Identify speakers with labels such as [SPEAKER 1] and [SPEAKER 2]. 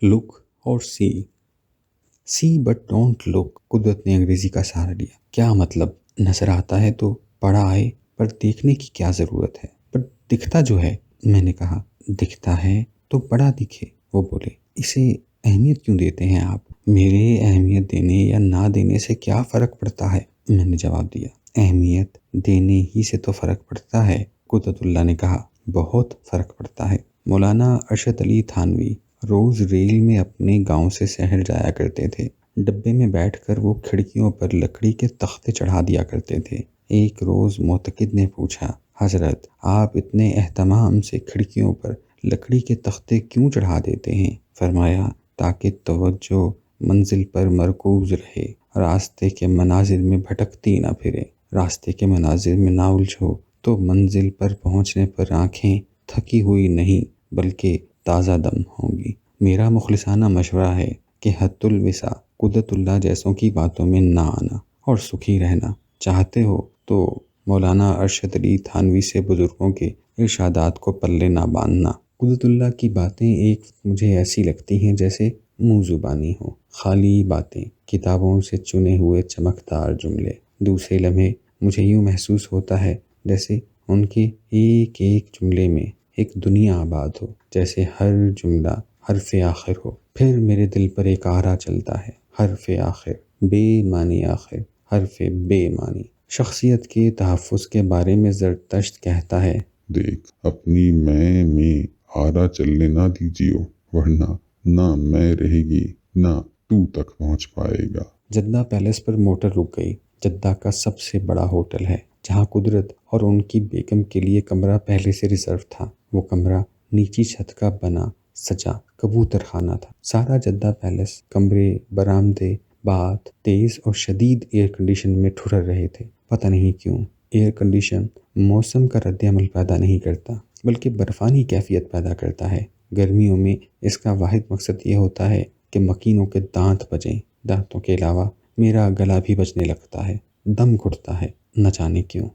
[SPEAKER 1] لک اور سی but don't look. قدرت نے انگریزی کا سہارا لیا۔ کیا مطلب؟ نظر آتا ہے تو پڑا آئے، پر دیکھنے کی کیا ضرورت ہے؟ پر دکھتا جو ہے، میں نے کہا۔ دکھتا ہے تو بڑا دکھے، وہ بولے۔ اسے اہمیت کیوں دیتے ہیں آپ؟ میرے اہمیت دینے یا نہ دینے سے کیا فرق پڑتا ہے؟ میں نے جواب دیا۔ اہمیت دینے ہی سے تو فرق پڑتا ہے، قدرت اللہ نے کہا۔ بہت فرق پڑتا ہے۔ مولانا ارشد علی تھانوی روز ریل میں اپنے گاؤں سے شہر جایا کرتے تھے۔ ڈبے میں بیٹھ کر وہ کھڑکیوں پر لکڑی کے تختے چڑھا دیا کرتے تھے۔ ایک روز معتقد نے پوچھا، حضرت آپ اتنے اہتمام سے کھڑکیوں پر لکڑی کے تختے کیوں چڑھا دیتے ہیں؟ فرمایا، تاکہ توجہ منزل پر مرکوز رہے، راستے کے مناظر میں بھٹکتی نہ پھرے۔ راستے کے مناظر میں نہ الجھو تو منزل پر پہنچنے پر آنکھیں تھکی ہوئی نہیں بلکہ تازہ دم ہوں گی۔ میرا مخلصانہ مشورہ ہے کہ حت الوسع قدرت اللہ جیسوں کی باتوں میں نہ آنا اور سکھی رہنا چاہتے ہو تو مولانا ارشد علی تھانوی سے بزرگوں کے ارشادات کو پلے نہ باندھنا۔ قدرت اللہ کی باتیں ایک مجھے ایسی لگتی ہیں جیسے منہ زبانی ہو، خالی باتیں، کتابوں سے چنے ہوئے چمکدار جملے۔ دوسرے لمحے مجھے یوں محسوس ہوتا ہے جیسے ان کے ایک ایک جملے میں ایک دنیا آباد ہو، جیسے ہر جملہ حرف آخر ہو۔ پھر میرے دل پر ایک آرا چلتا ہے، حرف آخر، بے معنی آخر، حرف بے معنی۔ شخصیت کے تحفظ کے بارے میں زرتشت کہتا ہے،
[SPEAKER 2] دیکھ اپنی میں آرا چلنے نہ دیجیو، ورنہ نہ میں رہے گی نہ تو تک پہنچ پائے گا۔
[SPEAKER 1] جدہ پیلس پر موٹر رک گئی۔ جدہ کا سب سے بڑا ہوٹل ہے جہاں قدرت اور ان کی بیگم کے لیے کمرہ پہلے سے ریزرو تھا۔ وہ کمرہ نیچی چھت کا بنا سجا کبوتر خانہ تھا۔ سارا جدہ پیلس، کمرے، برآمدے، باتھ تیز اور شدید ایئر کنڈیشن میں ٹھُرر رہے تھے۔ پتہ نہیں کیوں ایئر کنڈیشن موسم کا رد عمل پیدا نہیں کرتا بلکہ برفانی کیفیت پیدا کرتا ہے۔ گرمیوں میں اس کا واحد مقصد یہ ہوتا ہے کہ مکینوں کے دانت بجیں۔ دانتوں کے علاوہ میرا گلا بھی بجنے لگتا ہے، دم گھٹتا ہے، نہ جانے کیوں۔